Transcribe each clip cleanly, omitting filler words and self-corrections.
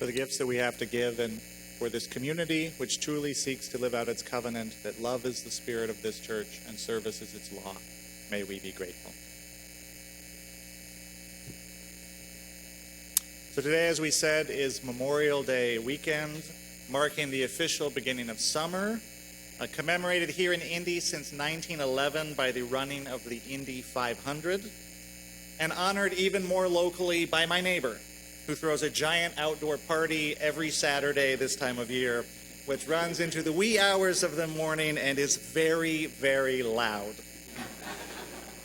for the gifts that we have to give, and for this community which truly seeks to live out its covenant, that love is the spirit of this church and service is its law. May we be grateful. So today, as we said, is Memorial Day weekend, marking the official beginning of summer, commemorated here in Indy since 1911 by the running of the Indy 500, and honored even more locally by my neighbor, who throws a giant outdoor party every Saturday this time of year, which runs into the wee hours of the morning and is very, very loud.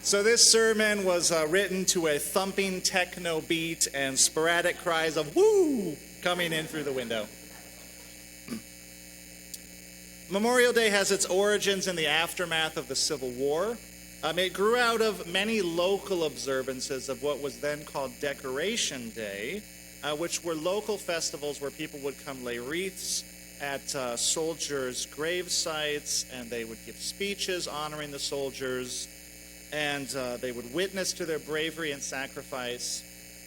So this sermon was written to a thumping techno beat and sporadic cries of woo coming in through the window. Memorial Day has its origins in the aftermath of the Civil War. It grew out of many local observances of what was then called Decoration Day, which were local festivals where people would come lay wreaths at soldiers' grave sites, and they would give speeches honoring the soldiers, and they would witness to their bravery and sacrifice.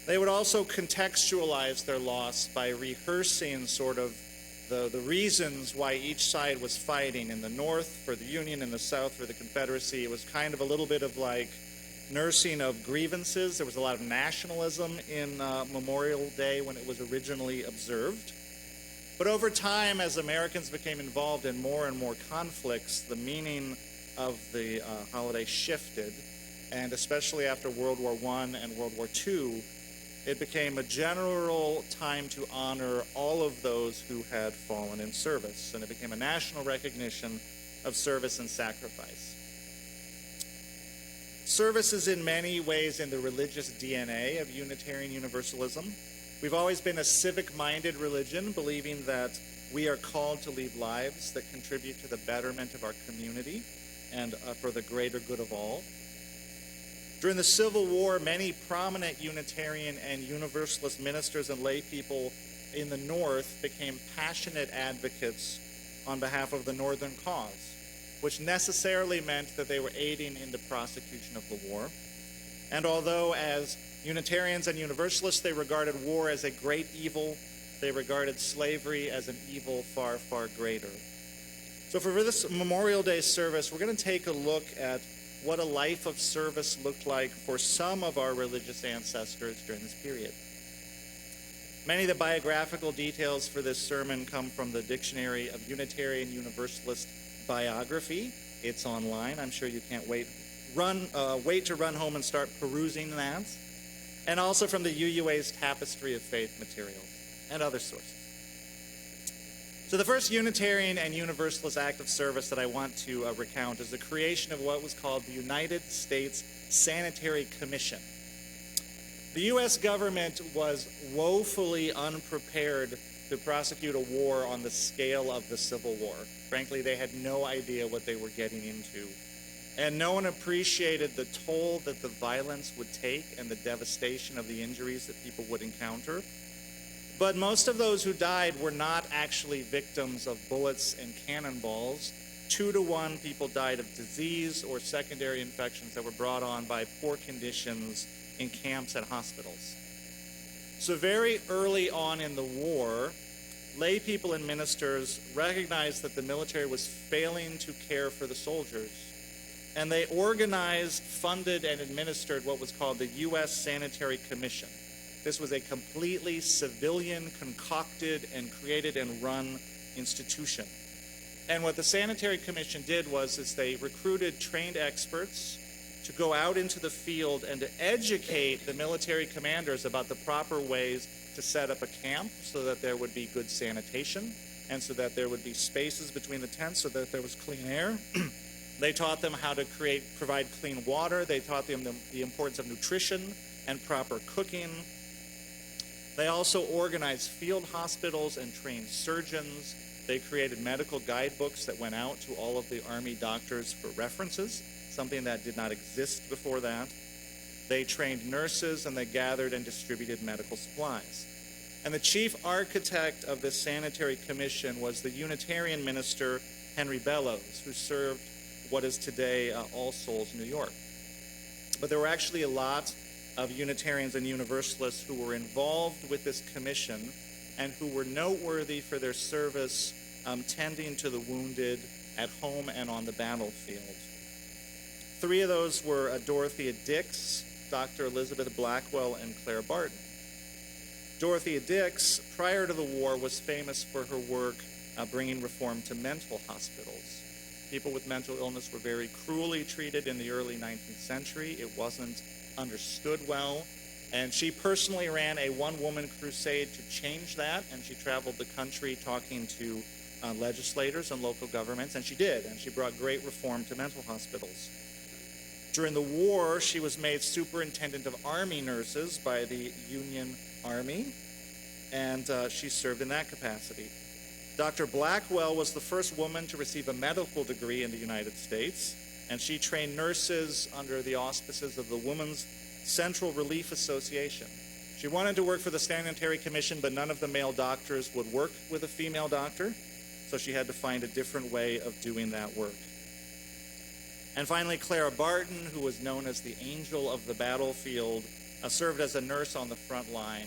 They would also contextualize their loss by rehearsing sort of the reasons why each side was fighting. In the North for the Union, in the South for the Confederacy. It was kind of a little bit of like nursing of grievances. There was a lot of nationalism in Memorial Day when it was originally observed. But over time, as Americans became involved in more and more conflicts, the meaning of the holiday shifted, and especially after World War I and World War II, it became a general time to honor all of those who had fallen in service, and it became a national recognition of service and sacrifice. Service is in many ways in the religious DNA of Unitarian Universalism. We've always been a civic-minded religion, believing that we are called to lead lives that contribute to the betterment of our community and for the greater good of all. During the Civil War, many prominent Unitarian and Universalist ministers and lay people in the North became passionate advocates on behalf of the Northern cause, which necessarily meant that they were aiding in the prosecution of the war. And although as Unitarians and Universalists, they regarded war as a great evil, they regarded slavery as an evil far, far greater. So for this Memorial Day service, we're going to take a look at what a life of service looked like for some of our religious ancestors during this period. Many of the biographical details for this sermon come from the Dictionary of Unitarian Universalist Biography. It's online. I'm sure you can't wait to run home and start perusing that. And also from the UUA's Tapestry of Faith materials and other sources. So the first Unitarian and Universalist act of service that I want to recount is the creation of what was called the United States Sanitary Commission. The U.S. government was woefully unprepared to prosecute a war on the scale of the Civil War. Frankly, they had no idea what they were getting into. And no one appreciated the toll that the violence would take and the devastation of the injuries that people would encounter. But most of those who died were not actually victims of bullets and cannonballs. 2 to 1 people died of disease or secondary infections that were brought on by poor conditions in camps and hospitals. So very early on in the war, lay people and ministers recognized that the military was failing to care for the soldiers. And they organized, funded, and administered what was called the U.S. Sanitary Commission. This was a completely civilian, concocted, and created and run institution. And what the Sanitary Commission did was they recruited trained experts to go out into the field and to educate the military commanders about the proper ways to set up a camp so that there would be good sanitation and so that there would be spaces between the tents so that there was clean air. They taught them how to provide clean water. They taught them the importance of nutrition and proper cooking. They also organized field hospitals and trained surgeons. They created medical guidebooks that went out to all of the Army doctors for references, something that did not exist before that. They trained nurses, and they gathered and distributed medical supplies. And the chief architect of this sanitary commission was the Unitarian minister Henry Bellows, who served what is today All Souls, New York. But there were actually a lot of Unitarians and Universalists who were involved with this commission and who were noteworthy for their service tending to the wounded at home and on the battlefield. 3 of those were Dorothea Dix, Dr. Elizabeth Blackwell, and Claire Barton. Dorothea Dix, prior to the war, was famous for her work bringing reform to mental hospitals. People with mental illness were very cruelly treated in the early 19th century. It wasn't understood well. And she personally ran a one-woman crusade to change that, and she traveled the country talking to legislators and local governments, and she did, and she brought great reform to mental hospitals. During the war, she was made superintendent of Army nurses by the Union Army, and she served in that capacity. Dr. Blackwell was the first woman to receive a medical degree in the United States, and she trained nurses under the auspices of the Women's Central Relief Association. She wanted to work for the Sanitary Commission, but none of the male doctors would work with a female doctor, so she had to find a different way of doing that work. And finally, Clara Barton, who was known as the angel of the battlefield, served as a nurse on the front line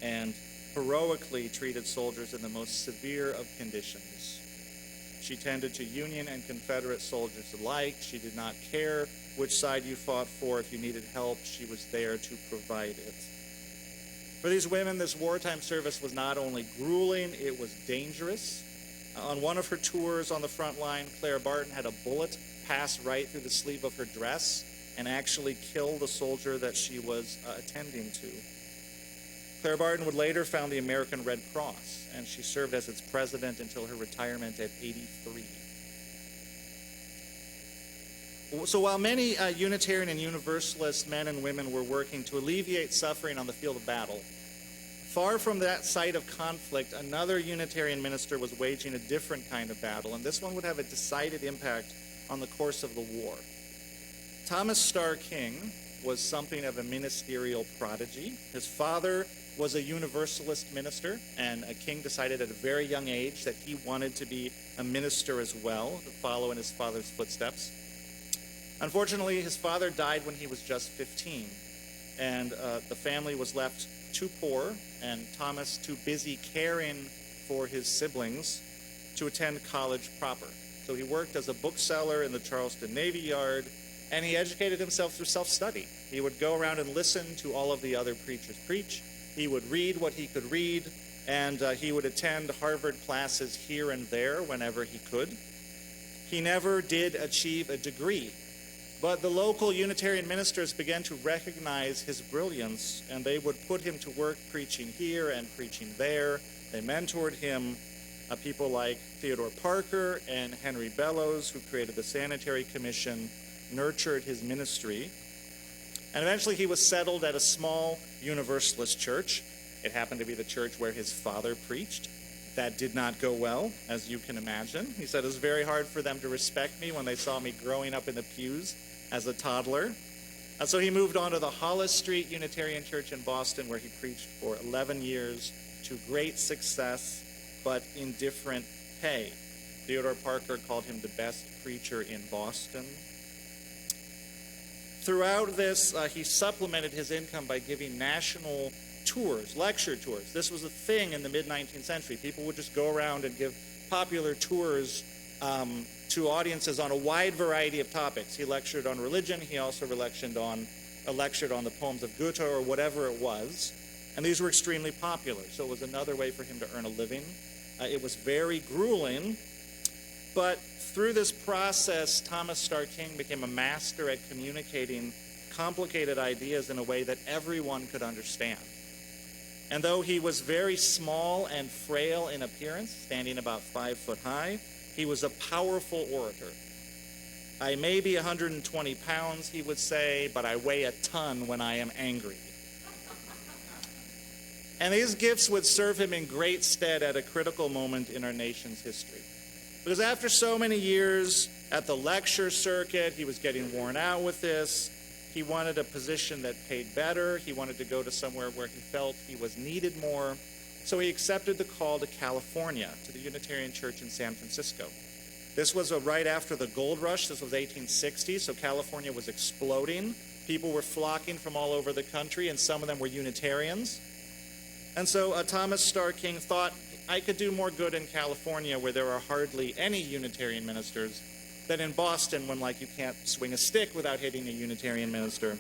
and heroically treated soldiers in the most severe of conditions. She tended to Union and Confederate soldiers alike. She did not care which side you fought for. If you needed help, she was there to provide it. For these women, this wartime service was not only grueling, it was dangerous. On one of her tours on the front line, Clara Barton had a bullet pass right through the sleeve of her dress and actually kill the soldier that she was attending to. Clara Barton would later found the American Red Cross, and she served as its president until her retirement at 83. So while many Unitarian and Universalist men and women were working to alleviate suffering on the field of battle, far from that site of conflict, another Unitarian minister was waging a different kind of battle, and this one would have a decided impact on the course of the war. Thomas Starr King was something of a ministerial prodigy. His father was a Universalist minister, and King decided at a very young age that he wanted to be a minister as well, to follow in his father's footsteps. Unfortunately, his father died when he was just 15, and the family was left too poor, and Thomas too busy caring for his siblings to attend college proper. So he worked as a bookseller in the Charleston Navy Yard, and he educated himself through self-study. He would go around and listen to all of the other preachers preach. He would read what he could read, and he would attend Harvard classes here and there whenever he could. He never did achieve a degree, but the local Unitarian ministers began to recognize his brilliance, and they would put him to work preaching here and preaching there. They mentored him. People like Theodore Parker and Henry Bellows, who created the Sanitary Commission, nurtured his ministry. And eventually he was settled at a small Universalist church. It happened to be the church where his father preached. That did not go well, as you can imagine. He said it was very hard for them to respect me when they saw me growing up in the pews as a toddler. And so he moved on to the Hollis Street Unitarian Church in Boston, where he preached for 11 years to great success, but in different pay. Theodore Parker called him the best preacher in Boston. Throughout this, he supplemented his income by giving national tours, lecture tours. This was a thing in the mid-19th century. People would just go around and give popular tours to audiences on a wide variety of topics. He lectured on religion. He also lectured on the poems of Goethe or whatever it was. And these were extremely popular, so it was another way for him to earn a living. It was very grueling, but through this process, Thomas Starr King became a master at communicating complicated ideas in a way that everyone could understand. And though he was very small and frail in appearance, standing about 5 foot high, he was a powerful orator. I may be 120 pounds, he would say, but I weigh a ton when I am angry. And these gifts would serve him in great stead at a critical moment in our nation's history. Because after so many years at the lecture circuit, he was getting worn out with this. He wanted a position that paid better. He wanted to go to somewhere where he felt he was needed more. So he accepted the call to California, to the Unitarian Church in San Francisco. This was right after the gold rush. This was 1860, so California was exploding. People were flocking from all over the country, and some of them were Unitarians. And so Thomas Starr King thought, I could do more good in California, where there are hardly any Unitarian ministers, than in Boston, when you can't swing a stick without hitting a Unitarian minister.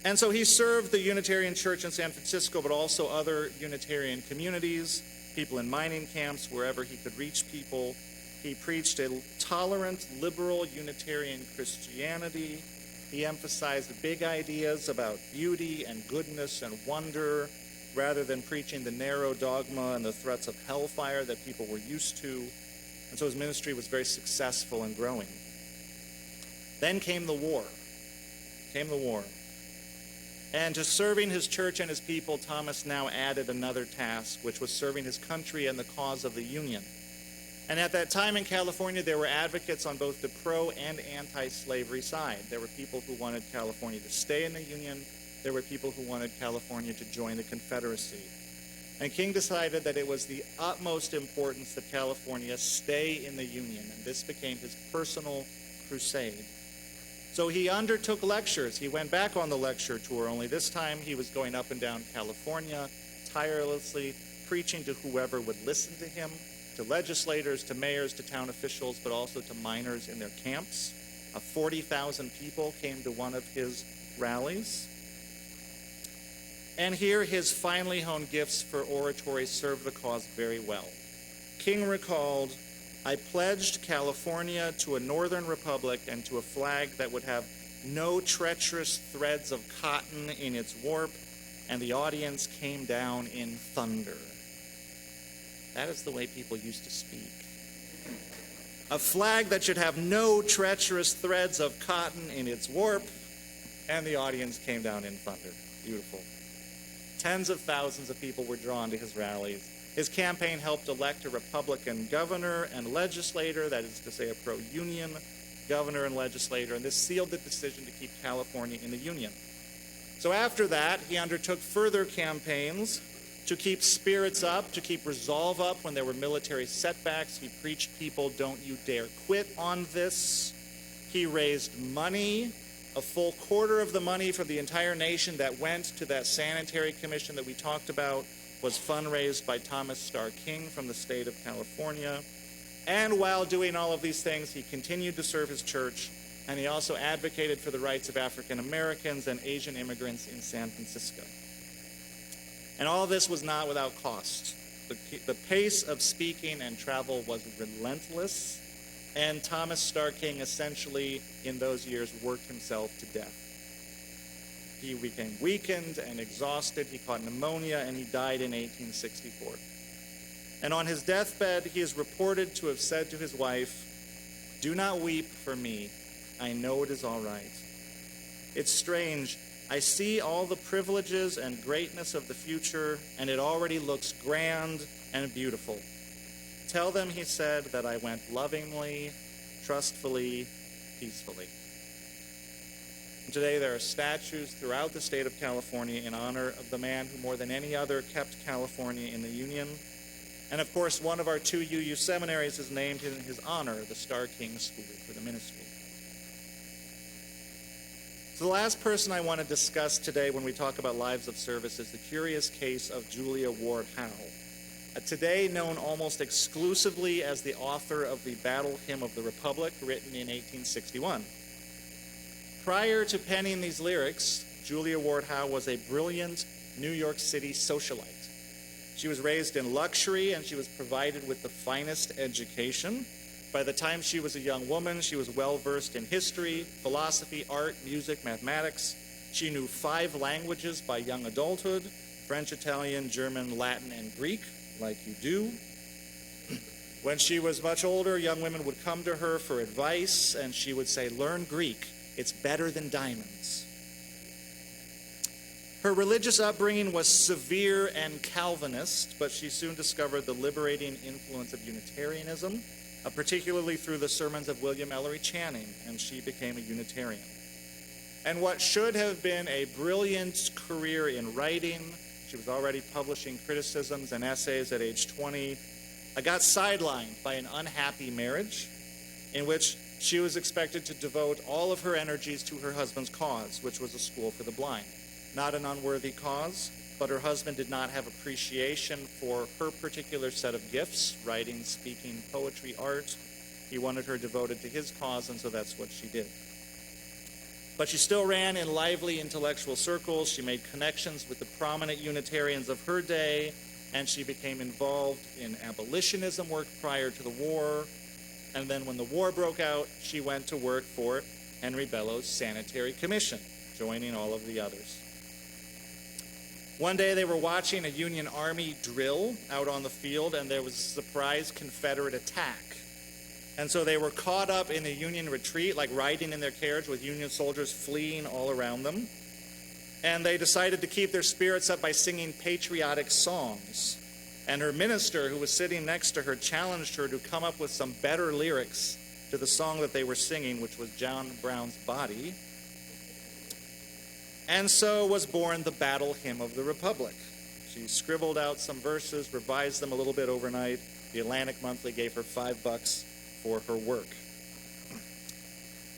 And so he served the Unitarian Church in San Francisco, but also other Unitarian communities, people in mining camps, wherever he could reach people. He preached a tolerant, liberal Unitarian Christianity. He emphasized big ideas about beauty and goodness and wonder, rather than preaching the narrow dogma and the threats of hellfire that people were used to. And so his ministry was very successful and growing. Then came the war. And to serving his church and his people, Thomas now added another task, which was serving his country and the cause of the Union. And at that time in California, there were advocates on both the pro- and anti-slavery side. There were people who wanted California to stay in the Union. There were people who wanted California to join the Confederacy. And King decided that it was the utmost importance that California stay in the Union, and this became his personal crusade. So he undertook lectures. He went back on the lecture tour, only this time he was going up and down California, tirelessly preaching to whoever would listen to him, to legislators, to mayors, to town officials, but also to miners in their camps. 40,000 people came to one of his rallies. And here his finely honed gifts for oratory served the cause very well. King recalled, I pledged California to a northern republic and to a flag that would have no treacherous threads of cotton in its warp, and the audience came down in thunder. That is the way people used to speak. A flag that should have no treacherous threads of cotton in its warp, and the audience came down in thunder. Beautiful. Tens of thousands of people were drawn to his rallies. His campaign helped elect a Republican governor and legislator, that is to say a pro-union governor and legislator, and this sealed the decision to keep California in the Union. So after that, he undertook further campaigns to keep spirits up, to keep resolve up when there were military setbacks. He preached people, don't you dare quit on this. He raised money, a full quarter of the money for the entire nation that went to that sanitary commission that we talked about was fundraised by Thomas Starr King from the state of California. And while doing all of these things, he continued to serve his church, and he also advocated for the rights of African Americans and Asian immigrants in San Francisco. And all of this was not without cost. The pace of speaking and travel was relentless, and Thomas Starr King essentially, in those years, worked himself to death. He became weakened and exhausted. He caught pneumonia, and he died in 1864. And on his deathbed, he is reported to have said to his wife, "Do not weep for me. I know it is all right. It's strange. I see all the privileges and greatness of the future, and it already looks grand and beautiful. Tell them," he said, "that I went lovingly, trustfully, peacefully." And today there are statues throughout the state of California in honor of the man who more than any other kept California in the Union. And of course, one of our two UU seminaries is named in his honor, the Starr King School for the Ministry. So the last person I want to discuss today when we talk about lives of service is the curious case of Julia Ward Howe, today known almost exclusively as the author of the Battle Hymn of the Republic, written in 1861. Prior to penning these lyrics, Julia Ward Howe was a brilliant New York City socialite. She was raised in luxury, and she was provided with the finest education. By the time she was a young woman, she was well-versed in history, philosophy, art, music, mathematics. She knew 5 languages by young adulthood: French, Italian, German, Latin, and Greek, like you do. When she was much older, young women would come to her for advice, and she would say, "Learn Greek. It's better than diamonds." Her religious upbringing was severe and Calvinist, but she soon discovered the liberating influence of Unitarianism, particularly through the sermons of William Ellery Channing, and she became a Unitarian. And what should have been a brilliant career in writing, she was already publishing criticisms and essays at age 20, got sidelined by an unhappy marriage in which she was expected to devote all of her energies to her husband's cause, which was a school for the blind. Not an unworthy cause, but her husband did not have appreciation for her particular set of gifts, writing, speaking, poetry, art. He wanted her devoted to his cause, and so that's what she did. But she still ran in lively intellectual circles. She made connections with the prominent Unitarians of her day, and she became involved in abolitionism work prior to the war. And then when the war broke out, she went to work for Henry Bellow's Sanitary Commission, joining all of the others. One day they were watching a Union Army drill out on the field, and there was a surprise Confederate attack. And so they were caught up in a Union retreat, like riding in their carriage with Union soldiers fleeing all around them. And they decided to keep their spirits up by singing patriotic songs. And her minister, who was sitting next to her, challenged her to come up with some better lyrics to the song that they were singing, which was John Brown's Body. And so was born the Battle Hymn of the Republic. She scribbled out some verses, revised them a little bit overnight. The Atlantic Monthly gave her $5 for her work.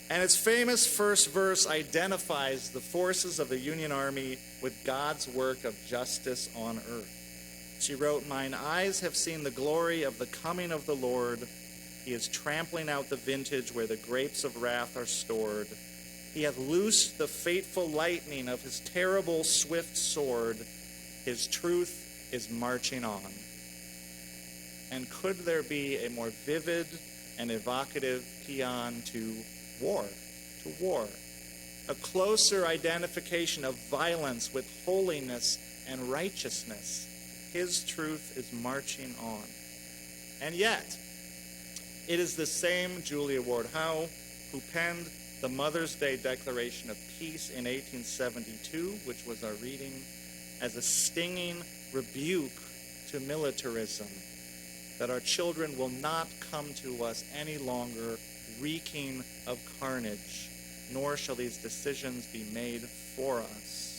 And its famous first verse identifies the forces of the Union Army with God's work of justice on earth. She wrote, "Mine eyes have seen the glory of the coming of the Lord. He is trampling out the vintage where the grapes of wrath are stored. He hath loosed the fateful lightning of his terrible swift sword. His truth is marching on." And could there be a more vivid and evocative paean to war? A closer identification of violence with holiness and righteousness. His truth is marching on. And yet, it is the same Julia Ward Howe who penned the Mother's Day Declaration of Peace in 1872, which was our reading, as a stinging rebuke to militarism, that our children will not come to us any longer reeking of carnage, nor shall these decisions be made for us.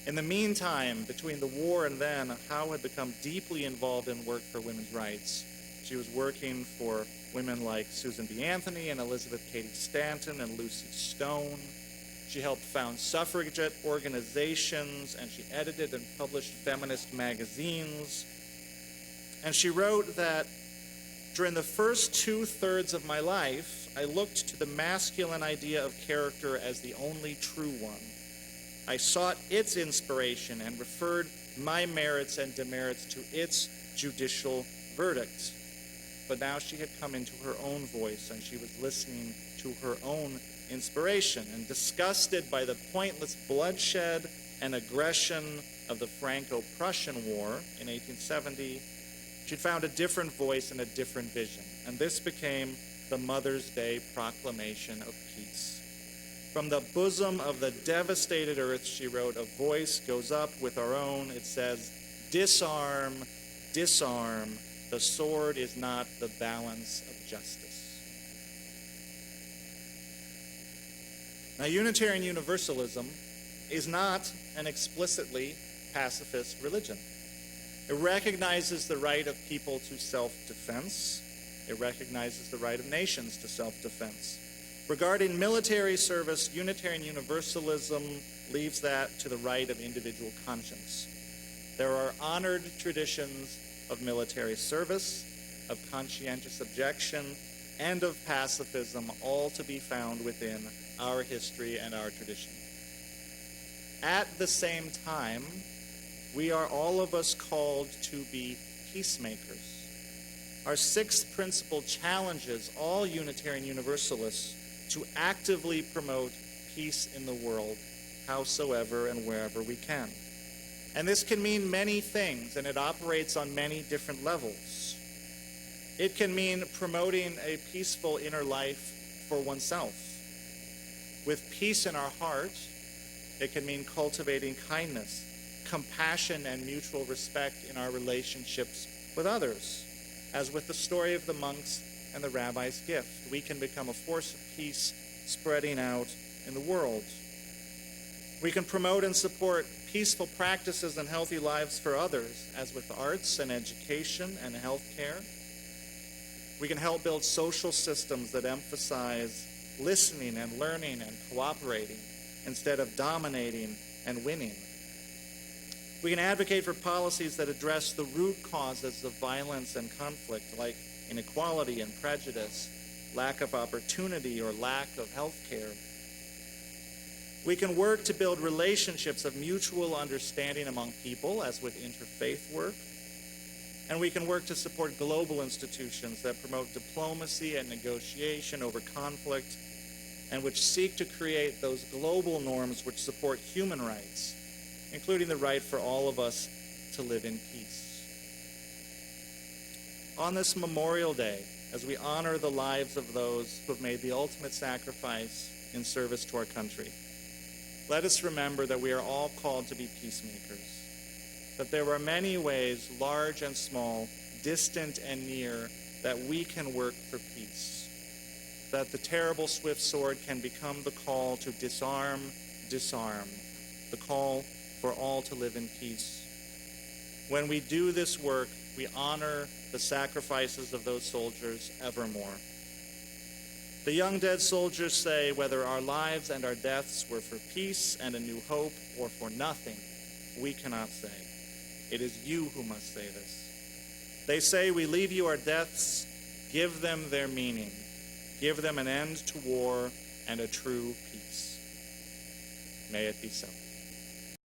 In the meantime, between the war and then, Howe had become deeply involved in work for women's rights. She was working for women like Susan B. Anthony and Elizabeth Cady Stanton and Lucy Stone. She helped found suffragette organizations, and she edited and published feminist magazines. And she wrote that during the first 2/3 of my life, I looked to the masculine idea of character as the only true one. I sought its inspiration and referred my merits and demerits to its judicial verdict. But now she had come into her own voice, and she was listening to her own inspiration. And disgusted by the pointless bloodshed and aggression of the Franco-Prussian War in 1870, she'd found a different voice and a different vision. And this became the Mother's Day Proclamation of Peace. From the bosom of the devastated earth, she wrote, a voice goes up with our own. It says, disarm, disarm. The sword is not the balance of justice. Now, Unitarian Universalism is not an explicitly pacifist religion. It recognizes the right of people to self-defense. It recognizes the right of nations to self-defense. Regarding military service, Unitarian Universalism leaves that to the right of individual conscience. There are honored traditions of military service, of conscientious objection, and of pacifism, all to be found within our history and our tradition. At the same time, we are all of us called to be peacemakers. Our sixth principle challenges all Unitarian Universalists to actively promote peace in the world, howsoever and wherever we can. And this can mean many things, and it operates on many different levels. It can mean promoting a peaceful inner life for oneself. With peace in our heart, it can mean cultivating kindness, compassion, and mutual respect in our relationships with others. As with the story of the monks and the rabbi's gift, we can become a force of peace spreading out in the world. We can promote and support peaceful practices and healthy lives for others, as with arts and education and healthcare. We can help build social systems that emphasize listening and learning and cooperating instead of dominating and winning. We can advocate for policies that address the root causes of violence and conflict, like inequality and prejudice, lack of opportunity, or lack of health care. We can work to build relationships of mutual understanding among people, as with interfaith work. And we can work to support global institutions that promote diplomacy and negotiation over conflict, and which seek to create those global norms which support human rights, including the right for all of us to live in peace. On this Memorial Day, as we honor the lives of those who have made the ultimate sacrifice in service to our country, let us remember that we are all called to be peacemakers, that there are many ways, large and small, distant and near, that we can work for peace, that the terrible swift sword can become the call to disarm, the call for all to live in peace. When we do this work, we honor the sacrifices of those soldiers evermore. The young dead soldiers say, whether our lives and our deaths were for peace and a new hope or for nothing, we cannot say. It is you who must say this. They say, we leave you our deaths, give them their meaning, give them an end to war and a true peace. May it be so.